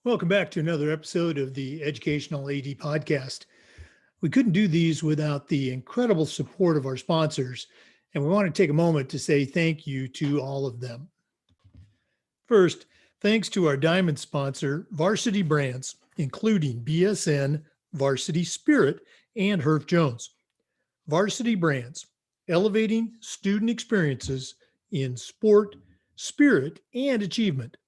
Welcome back to another episode of the Educational AD Podcast. We couldn't do these without the incredible support of our sponsors, and we want to take a moment to say thank you to all of them. First, thanks to our diamond sponsor, Varsity Brands, including BSN, Varsity Spirit, and Herff Jones. Varsity Brands, elevating student experiences in sport, spirit, and achievement.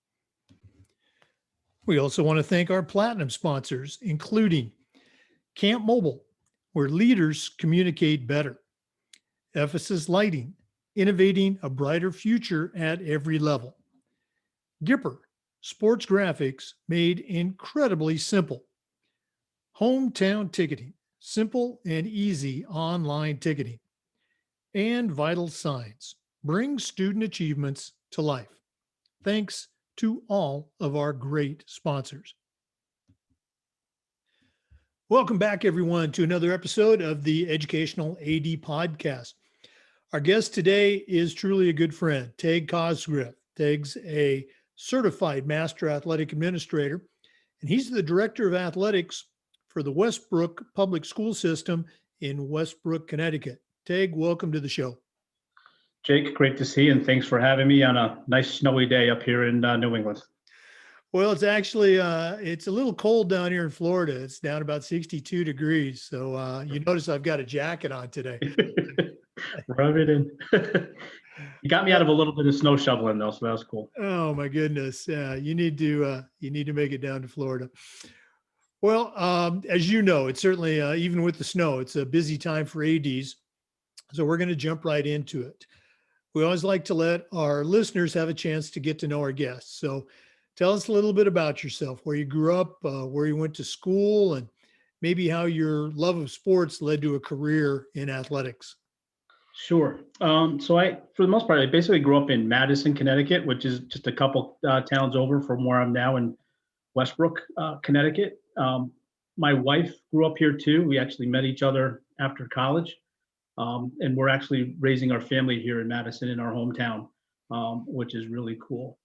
We also want to thank our platinum sponsors, including Camp Mobile, where leaders communicate better. Ephesus Lighting, innovating a brighter future at every level. Gipper, sports graphics made incredibly simple. Hometown Ticketing, simple and easy online ticketing. And Vital Signs, bring student achievements to life. Thanks to all of our great sponsors. Welcome back, everyone, to another episode of the Educational AD Podcast. Our guest today is truly a good friend, Teg Cosgriff. Teg's a certified master athletic administrator, and he's the director of athletics for the Westbrook Public School System in Westbrook, Connecticut. Teg, welcome to the show. Jake, great to see you, and thanks for having me on a nice snowy day up here in New England. Well, it's actually, it's a little cold down here in Florida. It's down about 62 degrees. So you notice I've got a jacket on today. Rub it in. You got me out of a little bit of snow shoveling though, so that was cool. Oh my goodness. You need to make it down to Florida. Well, as you know, it's certainly, even with the snow, it's a busy time for ADs. So we're going to jump right into it. We always like to let our listeners have a chance to get to know our guests. So tell us a little bit about yourself, where you grew up, where you went to school, and maybe how your love of sports led to a career in athletics. Sure. So for the most part, I basically grew up in Madison, Connecticut, which is just a couple towns over from where I'm now in Westbrook, Connecticut. My wife grew up here too. We actually met each other after college. And we're actually raising our family here in Madison in our hometown, which is really cool.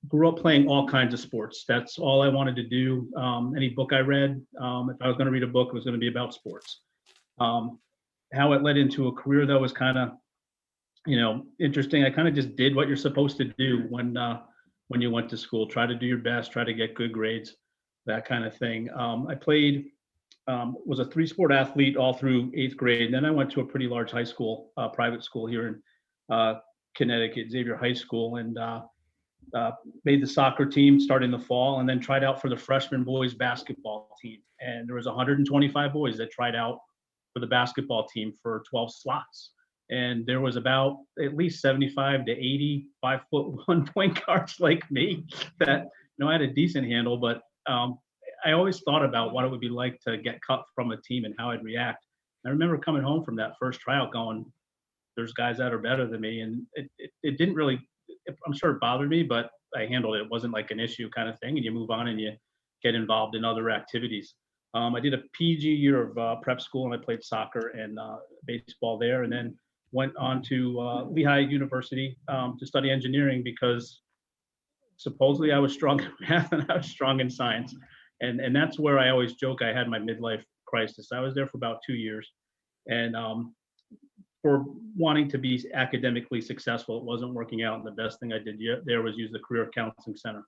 Grew up playing all kinds of sports. That's all I wanted to do. Any book I read, if I was going to read a book, it was going to be about sports. How it led into a career that was kind of, interesting. I kind of just did what you're supposed to do when you went to school. Try to do your best, try to get good grades, that kind of thing. I played. Was a three-sport athlete all through 8th grade. And then I went to a pretty large high school, private school here in Connecticut, Xavier High School, and made the soccer team starting the fall, and then tried out for the freshman boys basketball team. And there was 125 boys that tried out for the basketball team for 12 slots. And there was about at least 75 to 80 5'1" point guards like me that, I had a decent handle, but I always thought about what it would be like to get cut from a team and how I'd react. I remember coming home from that first tryout going, there's guys that are better than me. And it didn't really, I'm sure it bothered me, but I handled it. It wasn't like an issue kind of thing. And you move on and you get involved in other activities. I did a PG year of prep school, and I played soccer and baseball there, and then went on to Lehigh University to study engineering because supposedly I was strong in math and I was strong in science. And that's where I always joke I had my midlife crisis. I was there for about 2 years. And for wanting to be academically successful, it wasn't working out. And the best thing I did there was use the Career Counseling Center.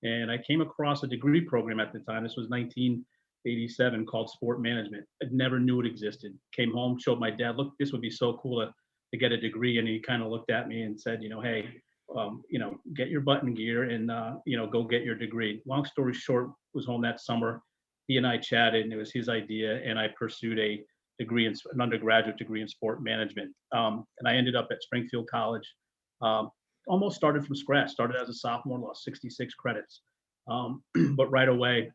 And I came across a degree program at the time. This was 1987, called Sport Management. I never knew it existed. Came home, showed my dad, look, this would be so cool to get a degree. And he kind of looked at me and said, hey, get your butt in gear and, go get your degree. Long story short, was home that summer. He and I chatted, and it was his idea. And I pursued an undergraduate degree in sport management. And I ended up at Springfield College. Almost started from scratch, started as a sophomore, lost 66 credits. But right away,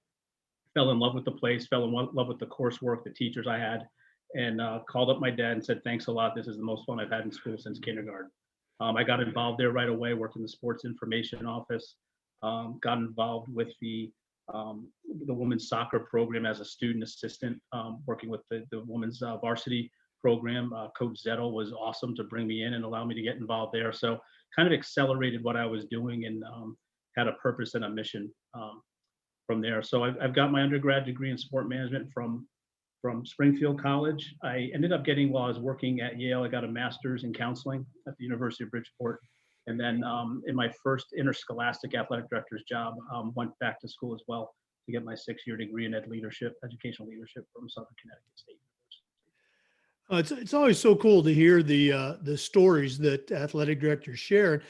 fell in love with the place, fell in love with the coursework, the teachers I had, and called up my dad and said, thanks a lot. This is the most fun I've had in school since kindergarten. I got involved there right away, worked in the sports information office, got involved with the women's soccer program as a student assistant, working with the women's varsity program. Coach Zettel was awesome to bring me in and allow me to get involved there. So kind of accelerated what I was doing and had a purpose and a mission. there. So I've got my undergrad degree in sport management from Springfield College. I ended up getting, while I was working at Yale, I got a master's in counseling at the University of Bridgeport. And then in my first interscholastic athletic director's job, went back to school as well to get my 6-year degree in educational leadership from Southern Connecticut State University. It's always so cool to hear the stories that athletic directors share.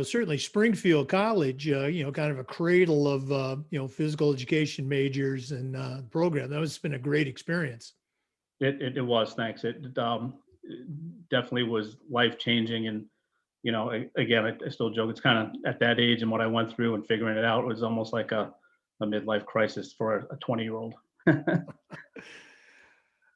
Certainly Springfield College, kind of a cradle of physical education majors and program. That was been a great experience. It was, thanks. It definitely was life changing, and again, I still joke. It's kind of at that age and what I went through and figuring it out was almost like a midlife crisis for a 20-year-old.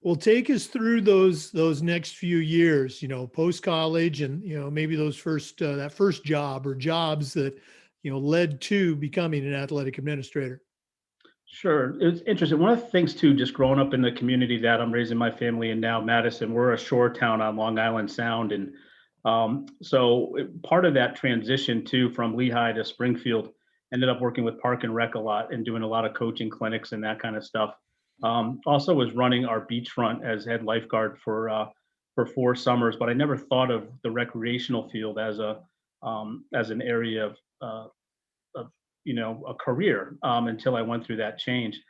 Well, take us through those next few years, post college, and maybe those that first job or jobs that led to becoming an athletic administrator. Sure. It's interesting. One of the things too, just growing up in the community that I'm raising my family in now, Madison, we're a shore town on Long Island Sound. And so part of that transition too, from Lehigh to Springfield, ended up working with Park and Rec a lot and doing a lot of coaching clinics and that kind of stuff. Also was running our beachfront as head lifeguard for 4 summers, but I never thought of the recreational field as an area of a career until I went through that change.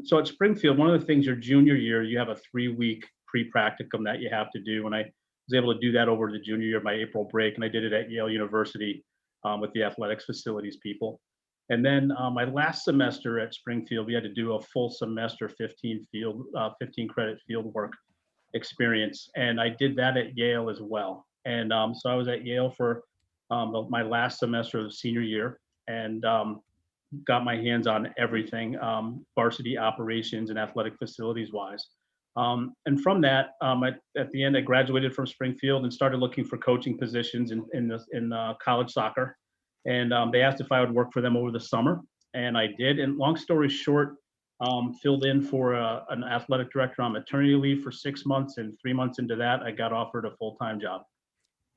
So at Springfield, one of the things your junior year, you have a 3-week pre-practicum that you have to do. And I was able to do that over the junior year of my April break. And I did it at Yale University with the athletics facilities people. And then my last semester at Springfield, we had to do a full semester 15 credit field work experience. And I did that at Yale as well. And so I was at Yale for my last semester of the senior year, and got my hands on everything, varsity operations and athletic facilities wise. And from that, at the end, I graduated from Springfield and started looking for coaching positions in college soccer. And they asked if I would work for them over the summer, and I did. And long story short, filled in for an athletic director on maternity leave for 6 months, and 3 months into that, I got offered a full-time job.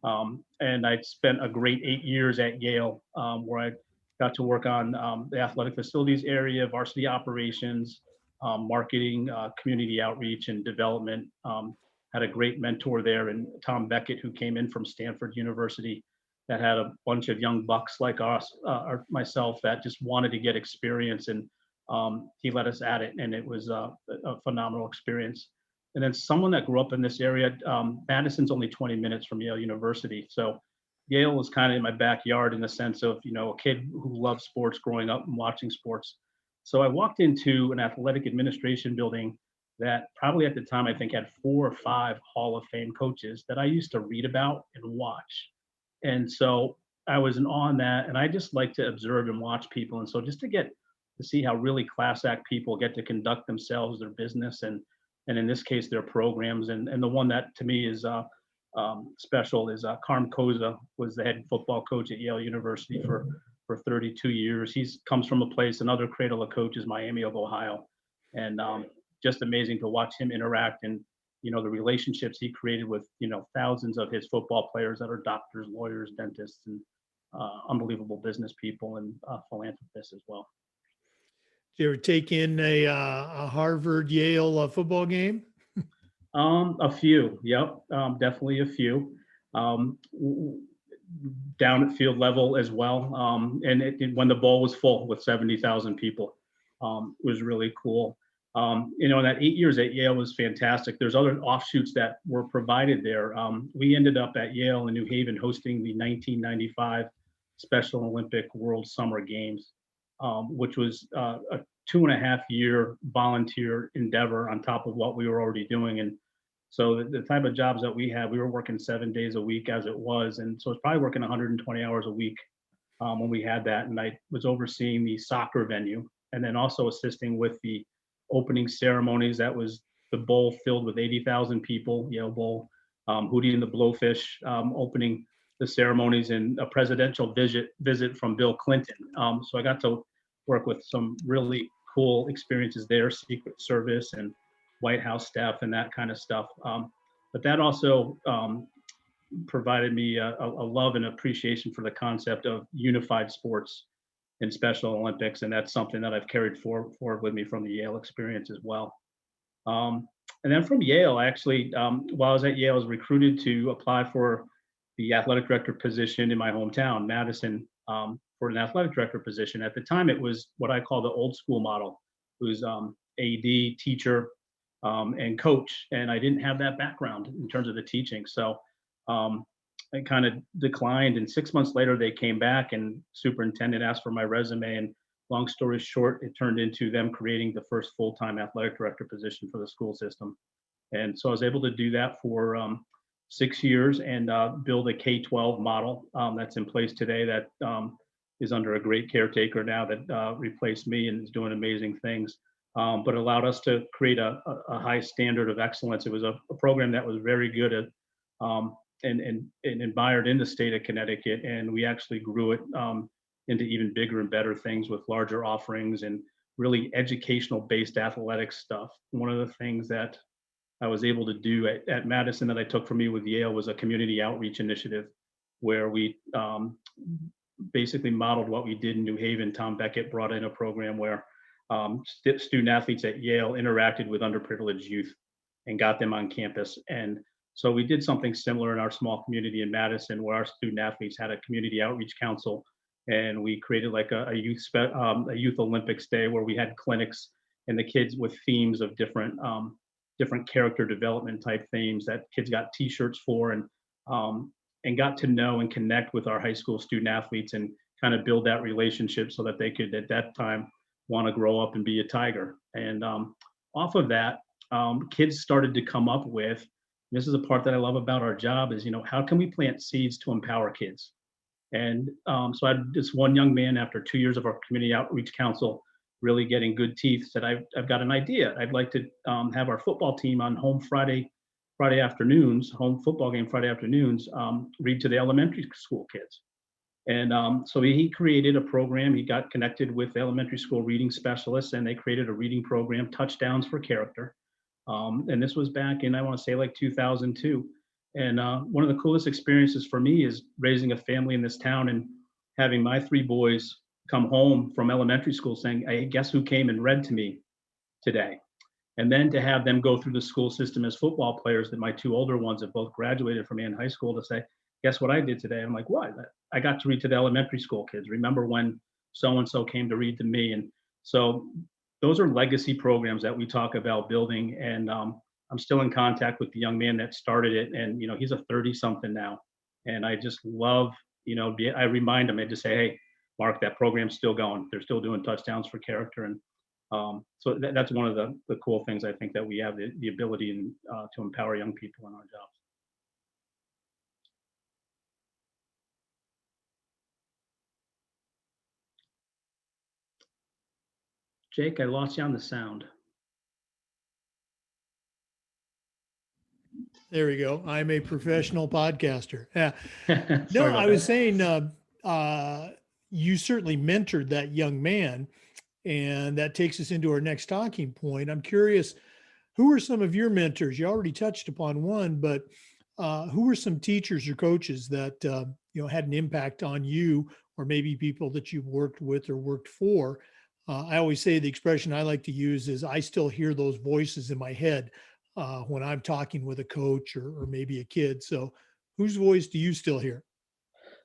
And I spent a great 8 years at Yale, where I got to work on the athletic facilities area, varsity operations, marketing, community outreach, and development. Had a great mentor there, and Tom Beckett, who came in from Stanford University, that had a bunch of young bucks like us, or myself, that just wanted to get experience, and he let us at it, and it was a phenomenal experience. And then someone that grew up in this area, Madison's only 20 minutes from Yale University, so Yale was kind of in my backyard in the sense of, a kid who loved sports growing up and watching sports. So I walked into an athletic administration building that probably at the time I think had 4 or 5 Hall of Fame coaches that I used to read about and watch. And so I was in awe on that, and I just like to observe and watch people. And so just to get to see how really class act people get to conduct themselves, their business, and in this case, their programs. And the one that to me is special is Carm Koza was the head football coach at Yale University for 32 years. He's comes from a place, another cradle of coaches, Miami of Ohio. And just amazing to watch him interact, and the relationships he created with thousands of his football players that are doctors, lawyers, dentists, and unbelievable business people, and philanthropists as well. Did you ever take in a Harvard Yale football game? A few, yep, definitely a few. Down at field level as well, and when the ball was full with 70,000 people, was really cool. That 8 years at Yale was fantastic. There's other offshoots that were provided there. We ended up at Yale in New Haven hosting the 1995 Special Olympic World Summer Games, which was a 2.5-year volunteer endeavor on top of what we were already doing. And so the type of jobs that we had, we were working 7 days a week as it was. And so it's probably working 120 hours a week when we had that. And I was overseeing the soccer venue, and then also assisting with the opening ceremonies. That was the bowl filled with 80,000 people, Yale Bowl, Hootie and the Blowfish, opening the ceremonies, and a presidential visit from Bill Clinton. So I got to work with some really cool experiences there, Secret Service and White House staff and that kind of stuff. But that also provided me a love and appreciation for the concept of unified sports. in Special Olympics, and that's something that I've carried forward with me from the Yale experience as well. And then from Yale, actually, while I was at Yale, I was recruited to apply for the athletic director position in my hometown, Madison, for an athletic director position. At the time, it was what I call the old school model. It was AD, teacher, and coach, and I didn't have that background in terms of the teaching. So I kind of declined, and 6 months later, they came back, and superintendent asked for my resume, and long story short, it turned into them creating the first full-time athletic director position for the school system. And so I was able to do that for 6 years and build a K-12 model that's in place today that is under a great caretaker now that replaced me and is doing amazing things. But allowed us to create a high standard of excellence. It was a program that was very good at and admired in the state of Connecticut, and we actually grew it into even bigger and better things with larger offerings and really educational based athletic stuff. One of the things that I was able to do at Madison that I took from me with Yale was a community outreach initiative where we basically modeled what we did in New Haven. Tom Beckett brought in a program where student athletes at Yale interacted with underprivileged youth and got them on campus. And so we did something similar in our small community in Madison where our student athletes had a community outreach council, and we created like a youth Olympics day where we had clinics and the kids with themes of different character development type themes that kids got T-shirts for, and got to know and connect with our high school student athletes and kind of build that relationship so that they could at that time want to grow up and be a Tiger. And off of that, kids started to come up with, this is a part that I love about our job is, how can we plant seeds to empower kids? And so I had this one young man after 2 years of our community outreach council really getting good teeth said, I've got an idea. I'd like to have our football team on home Friday afternoons, home football game Friday afternoons, read to the elementary school kids. And so he created a program. He got connected with elementary school reading specialists, and they created a reading program, Touchdowns for Character. And this was back in, I want to say, like 2002. And one of the coolest experiences for me is raising a family in this town and having my 3 boys come home from elementary school saying, hey, guess who came and read to me today? And then to have them go through the school system as football players, that my 2 older ones have both graduated from me in high school, to say, guess what I did today? I'm like, what? I got to read to the elementary school kids. Remember when so-and-so came to read to me? And so those are legacy programs that we talk about building. And I'm still in contact with the young man that started it. And, he's a 30-something now. And I just love, I remind him, I just say, hey, Mark, that program's still going. They're still doing Touchdowns for Character. And so that's one of the cool things I think that we have, the ability to empower young people in our jobs. Jake, I lost you on the sound. There we go. I'm a professional podcaster. Yeah. No, Sorry about I was that. saying you certainly mentored that young man, and that takes us into our next talking point. I'm curious, who are some of your mentors? You already touched upon one, but who are some teachers or coaches that had an impact on you, or maybe people that you've worked with or worked for? I always say the expression I like to use is, I still hear those voices in my head when I'm talking with a coach or maybe a kid. So whose voice do you still hear?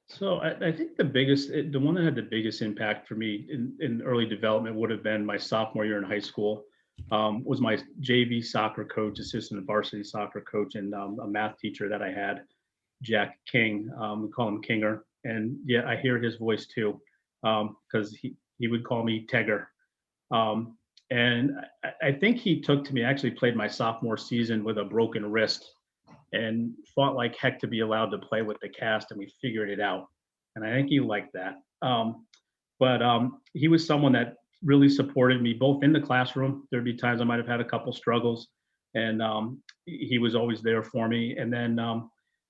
So I think the one that had the biggest impact for me in early development would have been my sophomore year in high school. Was my JV soccer coach, assistant varsity soccer coach, and a math teacher that I had, Jack King. We call him Kinger, and yeah, I hear his voice too, because he would call me Tegger. And I think he took to me. I actually played my sophomore season with a broken wrist and fought like heck to be allowed to play with the cast, and we figured it out. And I think he liked that. But he was someone that really supported me both in the classroom. There'd be times I might have had a couple struggles, and he was always there for me. And then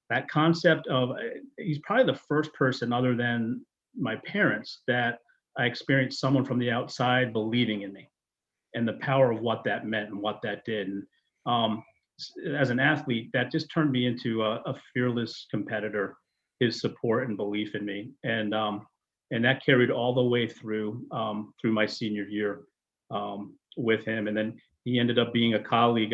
that concept of, he's probably the first person other than my parents that I experienced someone from the outside believing in me, and the power of what that meant and what that did. And as an athlete, that just turned me into a fearless competitor, his support and belief in me. And And that carried all the way through my senior year with him. And then he ended up being a colleague.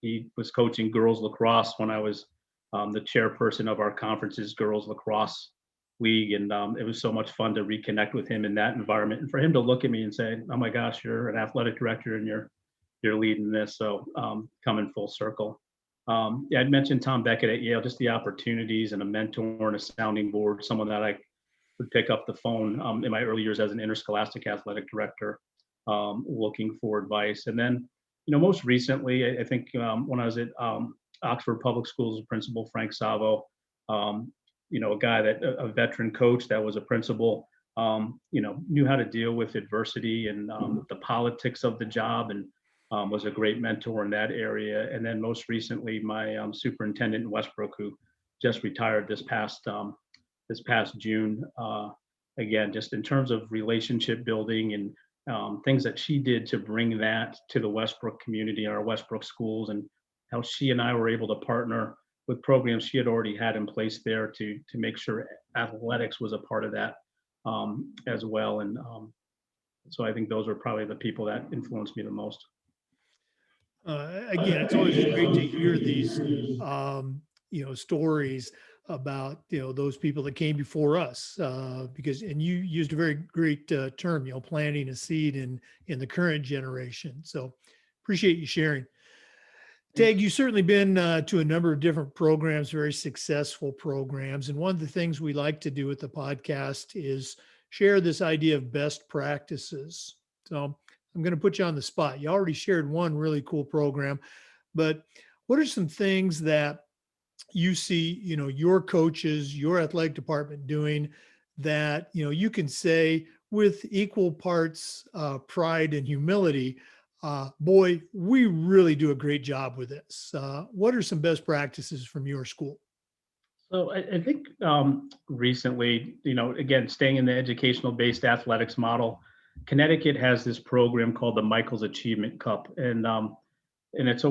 He was coaching girls lacrosse when I was the chairperson of our conference's girls lacrosse league. And it was so much fun to reconnect with him in that environment, and for him to look at me and say, "Oh my gosh, you're an athletic director and you're leading this." So coming full circle. Yeah, I'd mentioned Tom Beckett at Yale, just the opportunities and a mentor and a sounding board, someone that I would pick up the phone in my early years as an interscholastic athletic director, looking for advice. And then, most recently, I think when I was at Oxford Public Schools principal, Frank Savo, a guy a veteran coach that was a principal, knew how to deal with adversity and the politics of the job, and was a great mentor in that area. And then most recently, my superintendent in Westbrook, who just retired this past June. Again, just in terms of relationship building and things that she did to bring that to the Westbrook community, our Westbrook schools, and how she and I were able to partner with programs she had already had in place there to make sure athletics was a part of that as well. And so I think those are probably the people that influenced me the most. Again, it's always great to hear these, stories about, those people that came before us, because, and you used a very great term, planting a seed in the current generation. So appreciate you sharing. Teg, you've certainly been to a number of different programs, very successful programs. And one of the things we like to do with the podcast is share this idea of best practices. So I'm going to put you on the spot. You already shared one really cool program, but what are some things that you see, your coaches, your athletic department doing that, you can say with equal parts pride and humility, boy, we really do a great job with this. What are some best practices from your school? So I think recently, again, staying in the educational based athletics model, Connecticut has this program called the Michaels Achievement Cup. And it's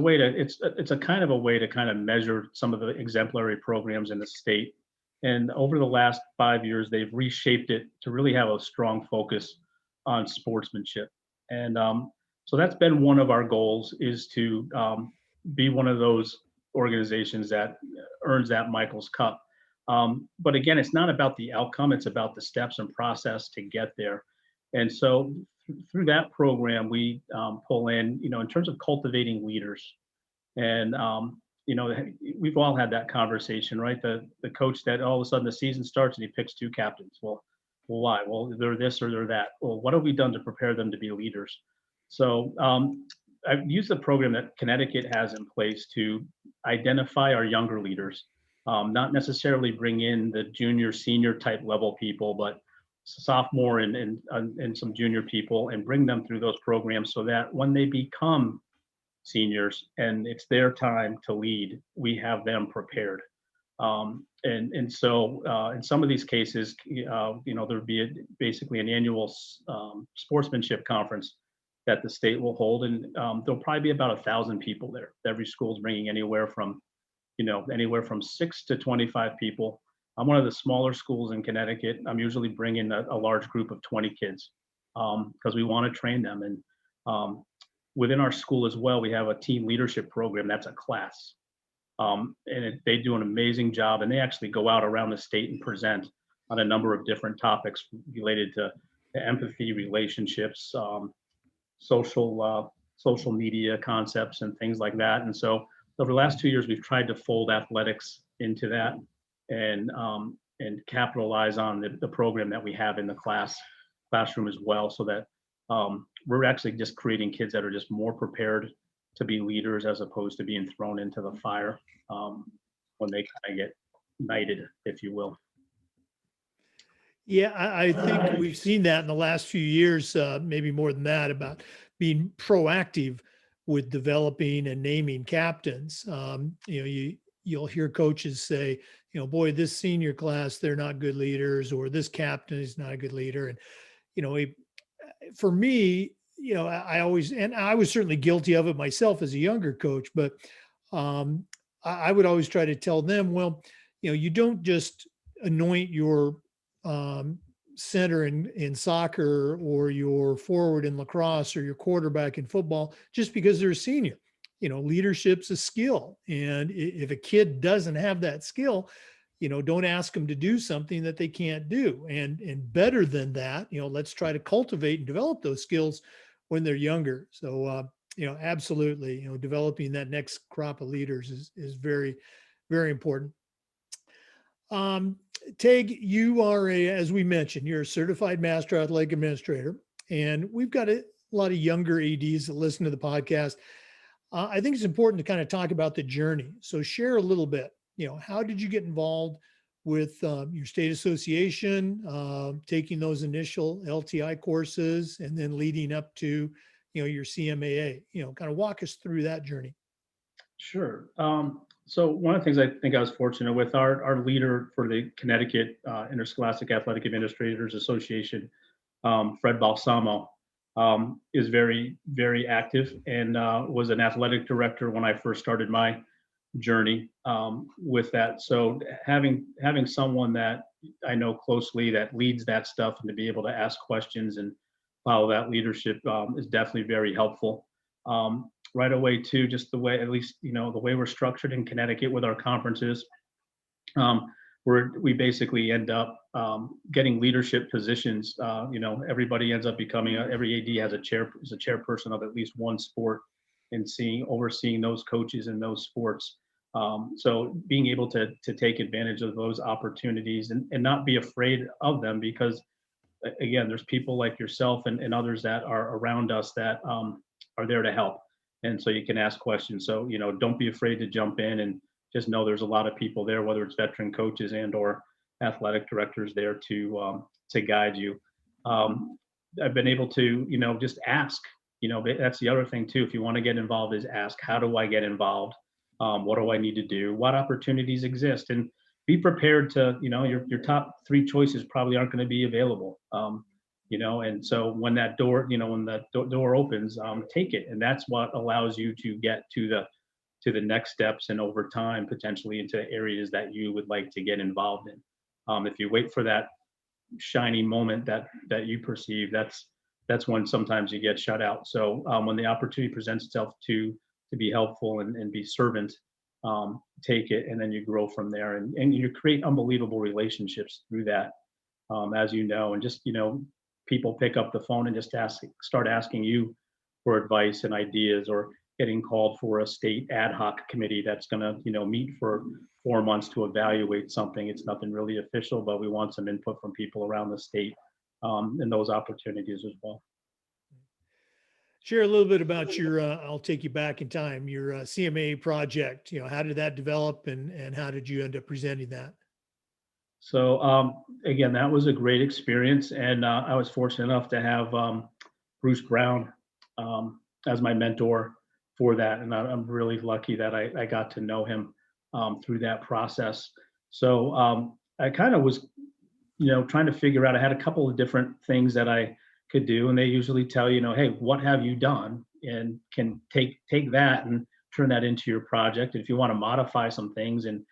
a kind of a way to kind of measure some of the exemplary programs in the state. And over the last 5 years, they've reshaped it to really have a strong focus on sportsmanship. And so that's been one of our goals, is to be one of those organizations that earns that Michaels Cup. But again, it's not about the outcome, it's about the steps and process to get there. And so through that program, we pull in, in terms of cultivating leaders. And, we've all had that conversation, right? The coach that all of a sudden the season starts and he picks two captains. Well, why? Well, they're this or they're that. Well, what have we done to prepare them to be leaders? So I've used the program that Connecticut has in place to identify our younger leaders, not necessarily bring in the junior, senior type level people, but sophomore and some junior people, and bring them through those programs so that when they become seniors and it's their time to lead, we have them prepared. And so in some of these cases, there'd be basically an annual sportsmanship conference that the state will hold, and there'll probably be about 1,000 people there. Every school's bringing anywhere from 6 to 25 people. I'm one of the smaller schools in Connecticut. I'm usually bringing a large group of 20 kids because we want to train them. And within our school as well, we have a team leadership program that's a class. They do an amazing job, and they actually go out around the state and present on a number of different topics related to empathy, relationships, social media concepts, and things like that. And so over the last 2 years, we've tried to fold athletics into that and capitalize on the program that we have in the classroom as well, so that we're actually just creating kids that are just more prepared to be leaders as opposed to being thrown into the fire when they kind of get knighted, if you will. Yeah, I think we've seen that in the last few years, maybe more than that, about being proactive with developing and naming captains. You'll hear coaches say, boy, this senior class, they're not good leaders, or this captain is not a good leader. And, for me, I always, and I was certainly guilty of it myself as a younger coach, but I would always try to tell them, well, you don't just anoint your center in soccer or your forward in lacrosse or your quarterback in football just because they're a senior. Leadership's a skill. And if a kid doesn't have that skill, don't ask them to do something that they can't do. And better than that, let's try to cultivate and develop those skills when they're younger. So, absolutely, developing that next crop of leaders is very, very important. Teg, you are as we mentioned, you're a certified master athletic administrator, and we've got a lot of younger ADs that listen to the podcast. I think it's important to kind of talk about the journey. So share a little bit, how did you get involved with your state association, taking those initial LTI courses and then leading up to, your CMAA, kind of walk us through that journey. Sure. So one of the things I think I was fortunate with, our leader for the Connecticut Interscholastic Athletic Administrators Association, Fred Balsamo, is very, very active and was an athletic director when I first started my journey with that. So having someone that I know closely that leads that stuff and to be able to ask questions and follow that leadership is definitely very helpful. Right away too, just the way, at least, the way we're structured in Connecticut with our conferences, we basically end up getting leadership positions. Everybody ends up becoming every AD has is a chairperson of at least one sport and overseeing those coaches in those sports. So being able to take advantage of those opportunities and not be afraid of them, because again, there's people like yourself and others that are around us that are there to help. And so you can ask questions. So, don't be afraid to jump in, and just know there's a lot of people there, whether it's veteran coaches and or athletic directors there to guide you. I've been able to, just ask, that's the other thing too. If you want to get involved, is ask, how do I get involved? What do I need to do? What opportunities exist? And be prepared to, your top three choices probably aren't going to be available. And so when that door, when that door opens, take it. And that's what allows you to get to the next steps, and over time, potentially into areas that you would like to get involved in. If you wait for that shiny moment that you perceive, that's when sometimes you get shut out. So when the opportunity presents itself to be helpful and be servant, take it, and then you grow from there, and you create unbelievable relationships through that, as and just, people pick up the phone and just start asking you for advice and ideas, or getting called for a state ad hoc committee that's going to, meet for 4 months to evaluate something. It's nothing really official, but we want some input from people around the state, and those opportunities as well. Share a little bit about your, I'll take you back in time, your CMA project. How did that develop, and how did you end up presenting that? So again, that was a great experience, and I was fortunate enough to have Bruce Brown as my mentor for that, and I'm really lucky that I got to know him through that process. So I kind of was, trying to figure out. I had a couple of different things that I could do, and they usually tell hey, what have you done, and can take that and turn that into your project. And if you want to modify some things and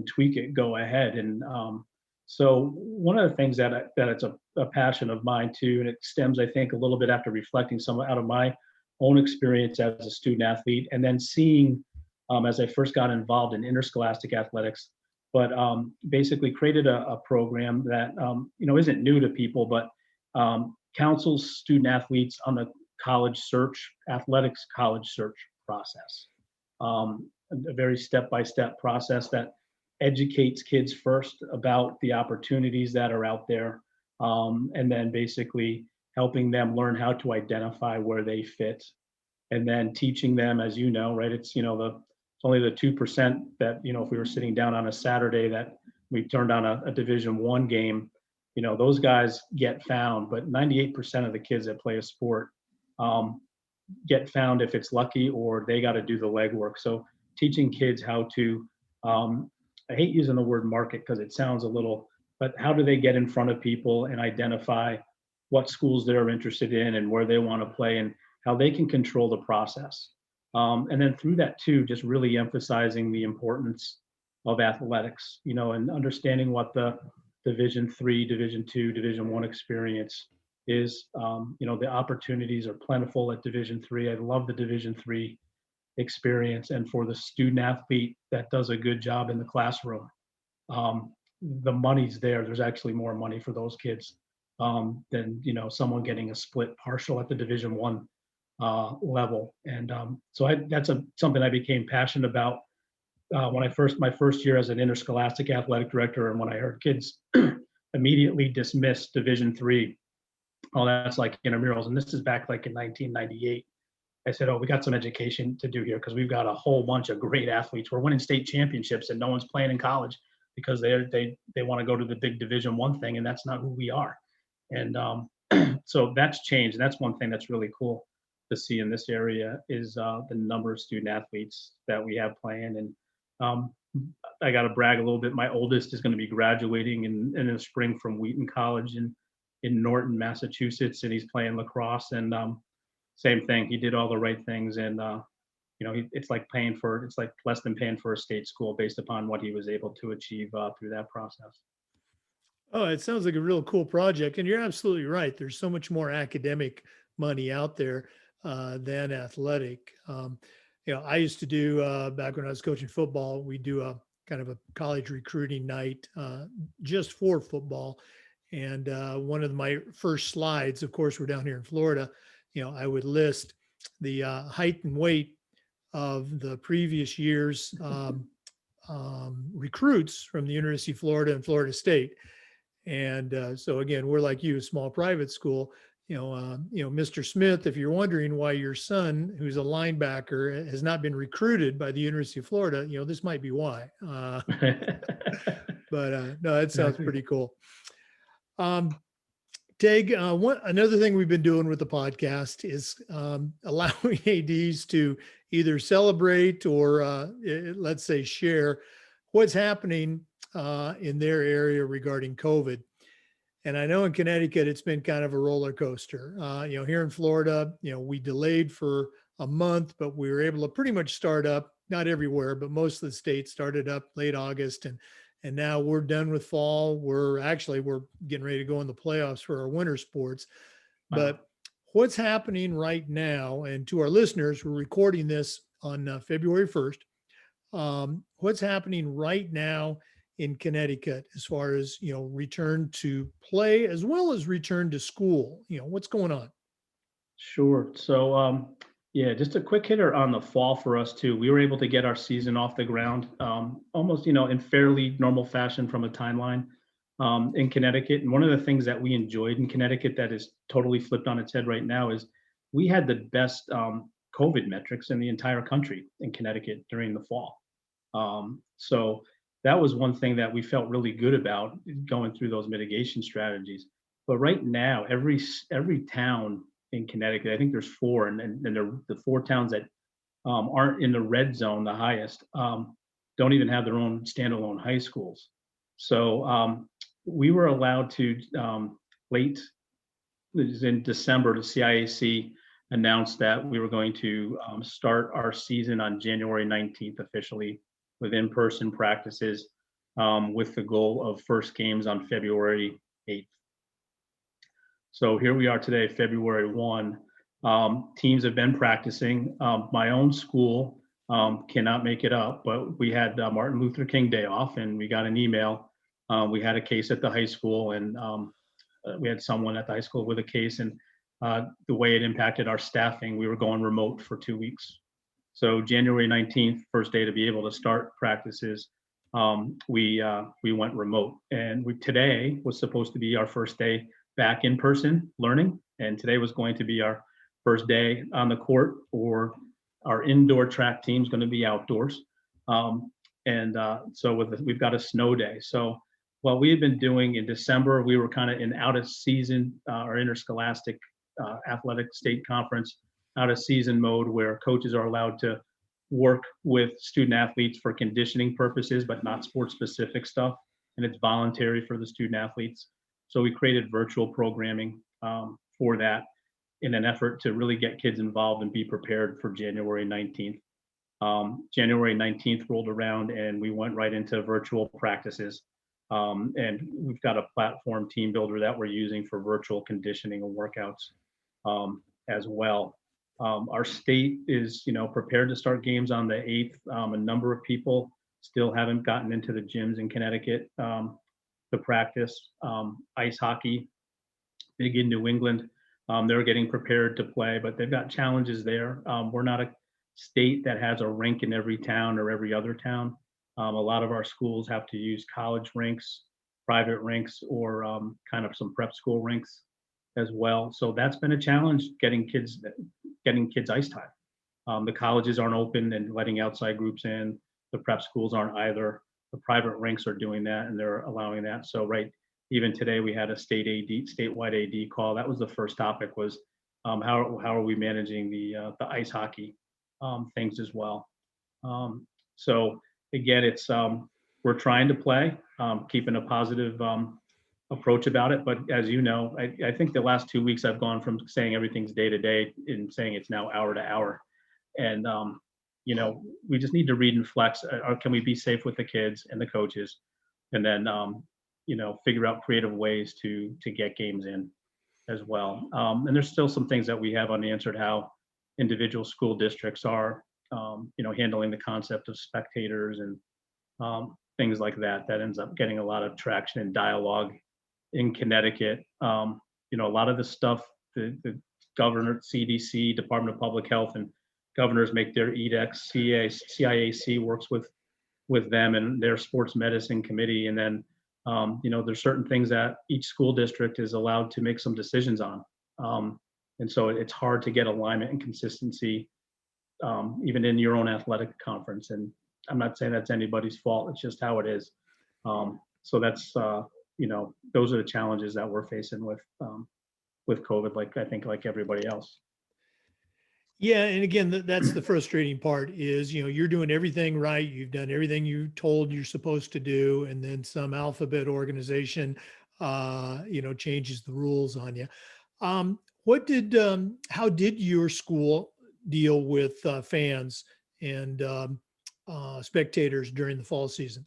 tweak it, go ahead. And so one of the things that it's a passion of mine too, and it stems, I think, a little bit after reflecting some out of my own experience as a student athlete, and then seeing as I first got involved in interscholastic athletics, but basically created a program that isn't new to people, but counsels student athletes on the athletics college search process. A very step-by-step process that educates kids first about the opportunities that are out there, and then basically helping them learn how to identify where they fit, and then teaching them, as right, it's it's only the 2% that if we were sitting down on a Saturday that we turned on a Division I game, those guys get found, but 98% of the kids that play a sport get found if it's lucky, or they got to do the legwork. So teaching kids how to, I hate using the word market because it sounds a little, but how do they get in front of people and identify what schools they're interested in and where they want to play, and how they can control the process. And then through that too, just really emphasizing the importance of athletics, and understanding what the Division 3, Division 2, Division 1 experience is, the opportunities are plentiful at Division 3. I love the Division 3 experience. And for the student athlete that does a good job in the classroom, the money's there. There's actually more money for those kids than someone getting a split partial at the Division 1 level. And so that's something I became passionate about when my first year as an interscholastic athletic director, and when I heard kids immediately dismiss Division 3. Oh, that's like intramurals, and this is back like in 1998. I said, oh, we got some education to do here because we've got a whole bunch of great athletes. We're winning state championships, and no one's playing in college because they want to go to the big Division 1 thing, and that's not who we are. And so that's changed. And that's one thing that's really cool to see in this area is the number of student athletes that we have playing. And I got to brag a little bit. My oldest is going to be graduating in the spring from Wheaton College in Norton, Massachusetts, and he's playing lacrosse. And same thing, he did all the right things, and it's like less than paying for a state school based upon what he was able to achieve through that process. Oh, it sounds like a real cool project. And you're absolutely right. There's so much more academic money out there than athletic. I used to do, back when I was coaching football, we do a kind of a college recruiting night just for football. And one of my first slides, of course, we're down here in Florida, I would list the height and weight of the previous year's recruits from the University of Florida and Florida State. And so again, we're like you, a small private school. Mr. Smith, if you're wondering why your son, who's a linebacker, has not been recruited by the University of Florida, this might be why. But no, it sounds pretty cool. Teg, another thing we've been doing with the podcast is allowing ADs to either celebrate or let's say share what's happening in their area regarding COVID. And I know in Connecticut, it's been kind of a roller coaster. Here in Florida, we delayed for a month, but we were able to pretty much start up, not everywhere, but most of the states started up late August. And now we're done with fall. We're getting ready to go in the playoffs for our winter sports. Wow. But what's happening right now, and to our listeners, we're recording this on February 1st. What's happening right now in Connecticut as far as, return to play as well as return to school? What's going on? Sure. So, just a quick hitter on the fall for us too. We were able to get our season off the ground almost, in fairly normal fashion from a timeline in Connecticut. And one of the things that we enjoyed in Connecticut that is totally flipped on its head right now is we had the best COVID metrics in the entire country in Connecticut during the fall. So that was one thing that we felt really good about going through those mitigation strategies. But right now, every town in Connecticut, I think there's 4, and the 4 towns that aren't in the red zone, the highest, don't even have their own standalone high schools. So we were allowed to late in December, the CIAC announced that we were going to start our season on January 19th officially with in-person practices with the goal of first games on February 8th. So here we are today, February 1. Teams have been practicing. My own school cannot make it up, but we had Martin Luther King Day off, and we got an email. We had a case at the high school, and we had someone at the high school with a case, and the way it impacted our staffing, we were going remote for 2 weeks. So January 19th, first day to be able to start practices, we went remote. And today was supposed to be our first day back in person learning. And today was going to be our first day on the court, or our indoor track team's going to be outdoors. So we've got a snow day. So what we had been doing in December, we were kind of in out of season, our interscholastic athletic state conference, out of season mode, where coaches are allowed to work with student athletes for conditioning purposes, but not sports specific stuff. And it's voluntary for the student athletes. So we created virtual programming for that in an effort to really get kids involved and be prepared for January 19th. January 19th rolled around and we went right into virtual practices. And we've got a platform team builder that we're using for virtual conditioning and workouts as well. Our state is, prepared to start games on the 8th. A number of people still haven't gotten into the gyms in Connecticut to practice. Ice hockey, big in New England. They're getting prepared to play, but they've got challenges there. We're not a state that has a rink in every town or every other town. A lot of our schools have to use college rinks, private rinks, or kind of some prep school rinks as well. So that's been a challenge getting kids ice time. The colleges aren't open and letting outside groups in. The prep schools aren't either. The private rinks are doing that and they're allowing that. So even today we had a statewide AD call. That was the first topic was how are we managing the ice hockey things as well. So again, it's we're trying to play, keeping a positive approach about it. But as you know, I think the last 2 weeks I've gone from saying everything's day to day and saying it's now hour to hour. And we just need to read and flex. Or can we be safe with the kids and the coaches? And then figure out creative ways to get games in as well. And there's still some things that we have unanswered, how individual school districts are handling the concept of spectators and things like that. That ends up getting a lot of traction and dialogue in Connecticut. A lot of the stuff the governor, CDC, Department of Public Health, and governors make their edicts. CIAC works with them and their sports medicine committee. And then, there's certain things that each school district is allowed to make some decisions on. And so it's hard to get alignment and consistency, even in your own athletic conference. And I'm not saying that's anybody's fault. It's just how it is. So that's, those are the challenges that we're facing with COVID, like everybody else. Yeah, and again, that's the frustrating part is, you're doing everything right. You've done everything you told you're supposed to do, and then some alphabet organization, changes the rules on you. How did your school deal with fans and spectators during the fall season?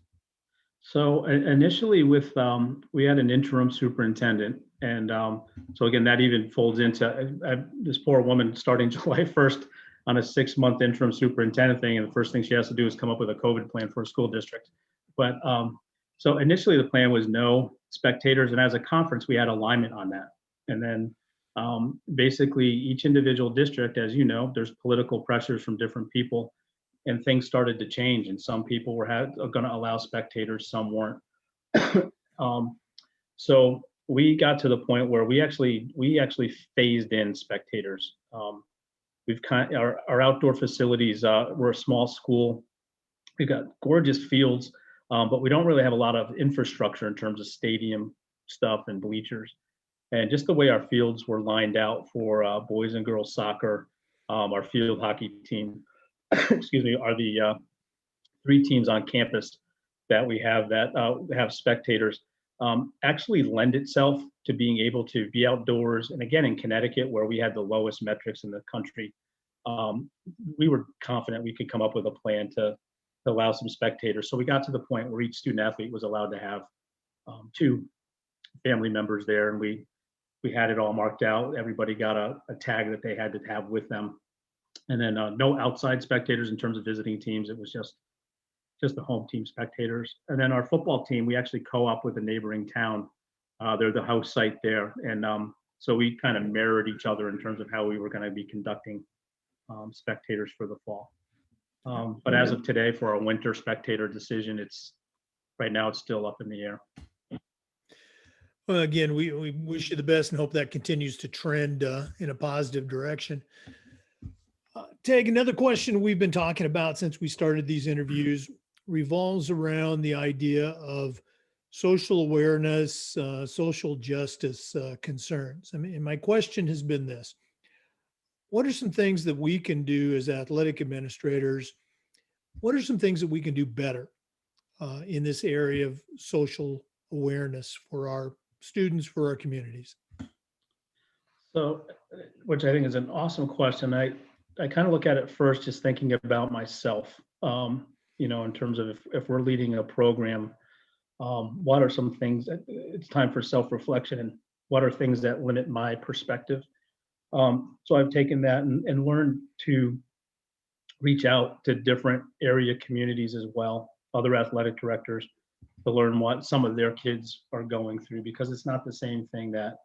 So initially we had an interim superintendent. And so again, that even folds into this poor woman starting July 1st on a 6-month interim superintendent thing. And the first thing she has to do is come up with a COVID plan for a school district. But so initially the plan was no spectators. And as a conference, we had alignment on that. And then basically each individual district, as you know, there's political pressures from different people. And things started to change, and some people were going to allow spectators, some weren't. So we got to the point where we actually phased in spectators. We've our outdoor facilities. We're a small school. We've got gorgeous fields, but we don't really have a lot of infrastructure in terms of stadium stuff and bleachers. And just the way our fields were lined out for boys and girls soccer, our field hockey team. Excuse me, are the 3 teams on campus that we have that have spectators actually lend itself to being able to be outdoors. And again, in Connecticut, where we had the lowest metrics in the country, we were confident we could come up with a plan to allow some spectators. So we got to the point where each student athlete was allowed to have 2 family members there, and we had it all marked out. Everybody got a tag that they had to have with them. And then no outside spectators in terms of visiting teams. It was just the home team spectators. And then our football team, we actually co-op with a neighboring town. They're the host site there. And so we kind of mirrored each other in terms of how we were going to be conducting spectators for the fall. But as of today, for our winter spectator decision, right now it's still up in the air. Well, again, we wish you the best and hope that continues to trend in a positive direction. Teg, another question we've been talking about since we started these interviews revolves around the idea of social awareness, social justice concerns. I mean, and my question has been this: what are some things that we can do as athletic administrators? What are some things that we can do better in this area of social awareness for our students, for our communities? So, which I think is an awesome question. I kind of look at it first just thinking about myself, in terms of if we're leading a program, what are some things that it's time for self-reflection, and what are things that limit my perspective. So I've taken that and learned to reach out to different area communities as well, other athletic directors, to learn what some of their kids are going through, because it's not the same thing that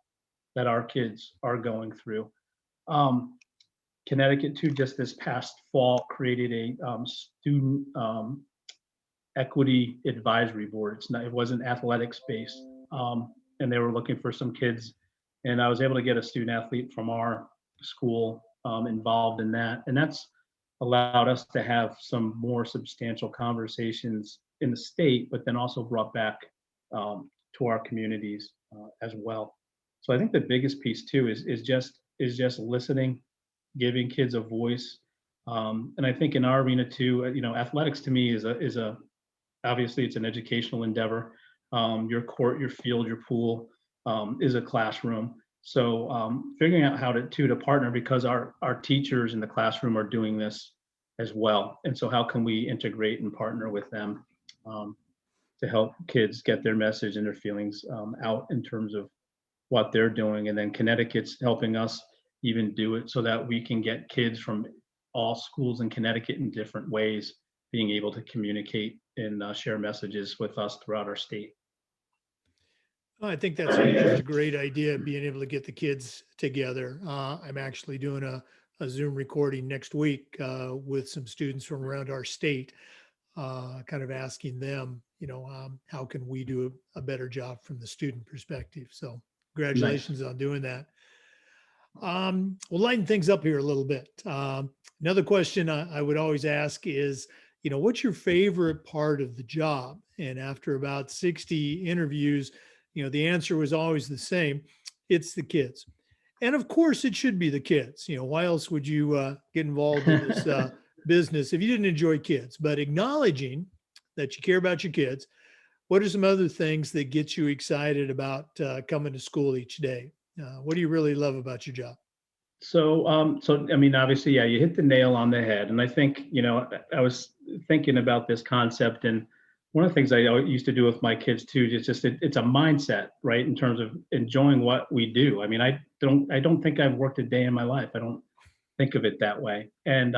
our kids are going through. Connecticut too, just this past fall, created a student equity advisory board. It wasn't athletics based, and they were looking for some kids, and I was able to get a student athlete from our school involved in that, and that's allowed us to have some more substantial conversations in the state, but then also brought back to our communities as well. So I think the biggest piece too is just listening, giving kids a voice, and I think in our arena too, athletics to me is a obviously it's an educational endeavor. Your court, your field, your pool is a classroom. So figuring out how to partner, because our teachers in the classroom are doing this as well. And so how can we integrate and partner with them to help kids get their message and their feelings out in terms of what they're doing. And then Connecticut's helping us even do it so that we can get kids from all schools in Connecticut in different ways being able to communicate and share messages with us throughout our state. I think that's a great idea, being able to get the kids together. I'm actually doing a Zoom recording next week with some students from around our state, kind of asking them, how can we do a better job from the student perspective? So congratulations on doing that. We'll lighten things up here a little bit. Another question I would always ask is, what's your favorite part of the job? And after about 60 interviews, the answer was always the same. It's the kids. And of course it should be the kids. Why else would you get involved in this business if you didn't enjoy kids? But acknowledging that you care about your kids, what are some other things that get you excited about coming to school each day? What do you really love about your job? So I mean, obviously, yeah, you hit the nail on the head. And I think, I was thinking about this concept, and one of the things I used to do with my kids too, it's a mindset, right? In terms of enjoying what we do. I mean, I don't think I've worked a day in my life. I don't think of it that way. And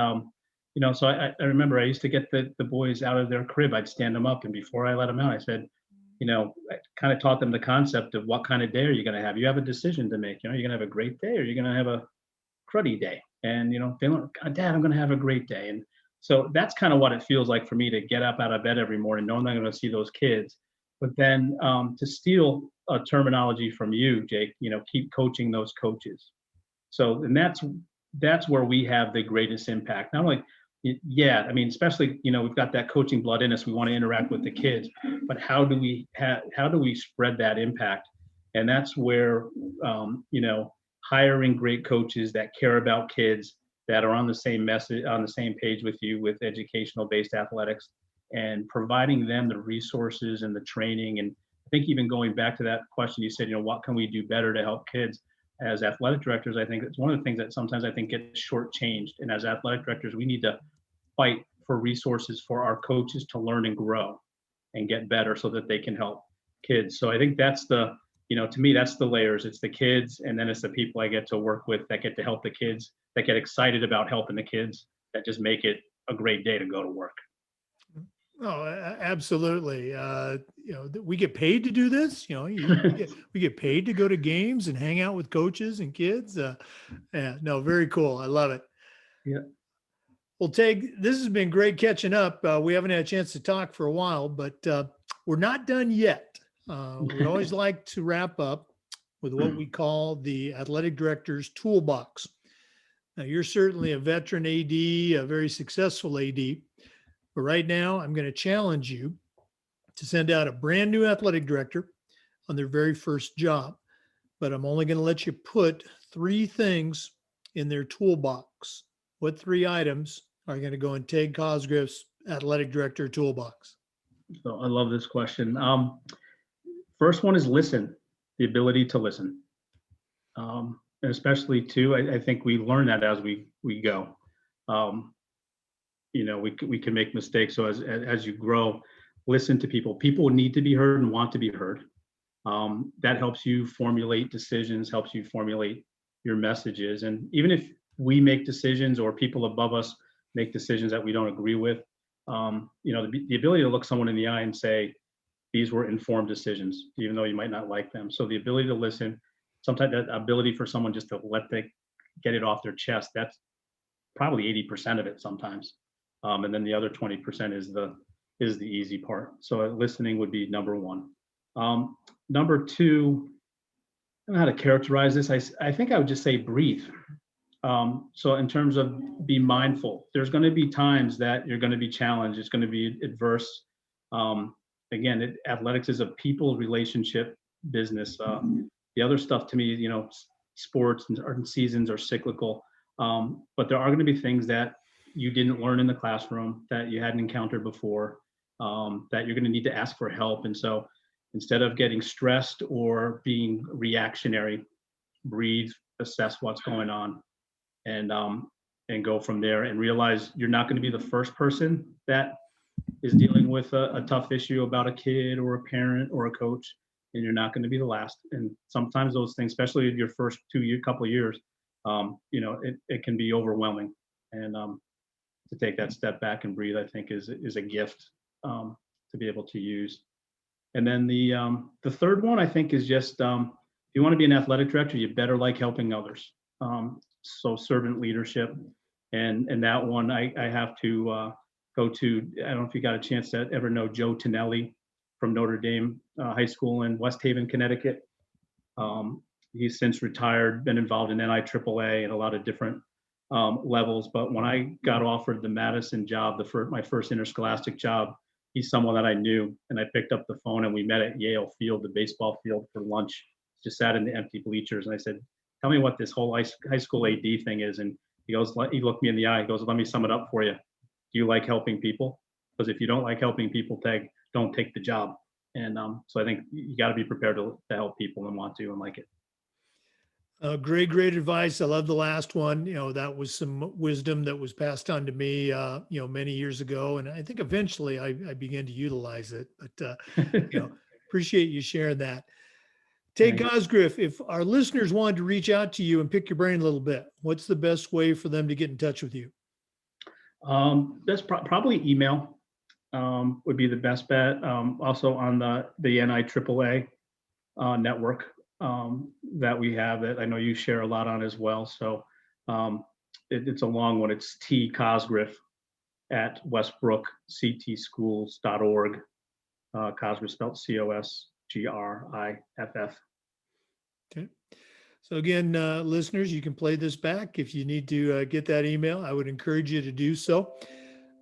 so I remember I used to get the boys out of their crib. I'd stand them up, and before I let them out, I said, I kind of taught them the concept of what kind of day are you going to have. You have a decision to make. You're going to have a great day, or you're going to have a cruddy day. And they learn, Dad, I'm going to have a great day. And so that's kind of what it feels like for me to get up out of bed every morning, knowing I'm going to see those kids. But then to steal a terminology from you, Jake, keep coaching those coaches. So, and that's where we have the greatest impact. Not only, I mean, especially, we've got that coaching blood in us. We want to interact with the kids, but how do we spread that impact? And that's where, hiring great coaches that care about kids, that are on the same message, on the same page with you with educational based athletics, and providing them the resources and the training. And I think even going back to that question you said, what can we do better to help kids? As athletic directors, I think it's one of the things that sometimes I think gets shortchanged. And as athletic directors, we need to fight for resources for our coaches to learn and grow and get better so that they can help kids. So I think that's to me, that's the layers. It's the kids, and then it's the people I get to work with that get to help the kids, that get excited about helping the kids, that just make it a great day to go to work. Oh, absolutely. We get paid to do this. We get paid to go to games and hang out with coaches and kids. Yeah, no, very cool. I love it. Yeah. Well, Teg, this has been great catching up. We haven't had a chance to talk for a while, but we're not done yet. We always like to wrap up with what we call the athletic director's toolbox. Now, you're certainly a veteran AD, a very successful AD, but right now I'm going to challenge you to send out a brand new athletic director on their very first job, but I'm only going to let you put 3 things in their toolbox. What 3 items are going to go in Teg Cosgriff's athletic director toolbox? So I love this question. First one is listen, the ability to listen. And especially too, I think we learn that as we go. We can make mistakes. So as you grow, listen to people. People need to be heard and want to be heard. That helps you formulate decisions, helps you formulate your messages. And even if we make decisions or people above us make decisions that we don't agree with, the ability to look someone in the eye and say, these were informed decisions, even though you might not like them. So the ability to listen, sometimes that ability for someone just to get it off their chest, that's probably 80% of it sometimes. And then the other 20% is the easy part. So listening would be number one. Number two, I don't know how to characterize this. I think I would just say breathe. So in terms of be mindful, there's going to be times that you're going to be challenged. It's going to be adverse. Again, athletics is a people relationship business. The other stuff to me, sports and seasons are cyclical. But there are going to be things that you didn't learn in the classroom, that you hadn't encountered before, that you're going to need to ask for help. And so instead of getting stressed or being reactionary, breathe, assess what's going on, and go from there, and realize you're not going to be the first person that is dealing with a tough issue about a kid or a parent or a coach, and you're not going to be the last. And sometimes those things, especially your first couple of years, it can be overwhelming. And to take that step back and breathe, I think is a gift to be able to use. And then the third one, I think, is just if you want to be an athletic director, you better like helping others. So servant leadership, and that one I have to go to. I don't know if you got a chance to ever know Joe Tonelli from Notre Dame High School in West Haven, Connecticut. He's since retired, been involved in NIAAA and a lot of different levels. But when I got offered the Madison job, my first interscholastic job, he's someone that I knew, and I picked up the phone and we met at Yale Field, the baseball field, for lunch. Just sat in the empty bleachers, and I said, "Tell me what this whole high school AD thing is." And he looked me in the eye. He goes, "Let me sum it up for you. Do you like helping people? Because if you don't like helping people, Teg, don't take the job." And so I think you got to be prepared to help people and want to and like it. Great advice. I love the last one. That was some wisdom that was passed on to me, many years ago. And I think eventually I began to utilize it, but, appreciate you sharing that. Teg Cosgriff, if our listeners wanted to reach out to you and pick your brain a little bit, what's the best way for them to get in touch with you? That's probably email would be the best bet. Also on the NIAAA network that we have, that I know you share a lot on as well. So it's a long one. It's T Cosgriff at westbrookctschools.org. Cosgriff spelled COSGRIFF. Okay. So again, listeners, you can play this back. If you need to get that email, I would encourage you to do so.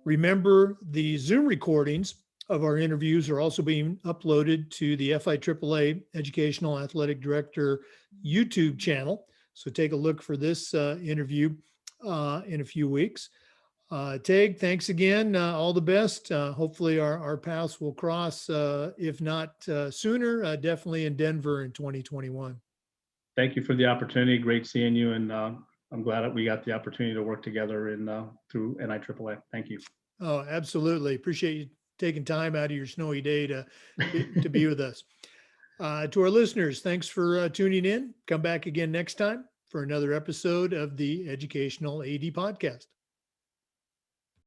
Remember, the Zoom recordings of our interviews are also being uploaded to the FIAAA Educational Athletic Director YouTube channel. So take a look for this interview in a few weeks. Teg, thanks again. All the best. Hopefully our paths will cross, if not sooner, definitely in Denver in 2021. Thank you for the opportunity. Great seeing you. And I'm glad that we got the opportunity to work together through NIAAA. Thank you. Oh, absolutely. Appreciate you taking time out of your snowy day to be with us. To our listeners, thanks for tuning in. Come back again next time for another episode of the Educational AD Podcast.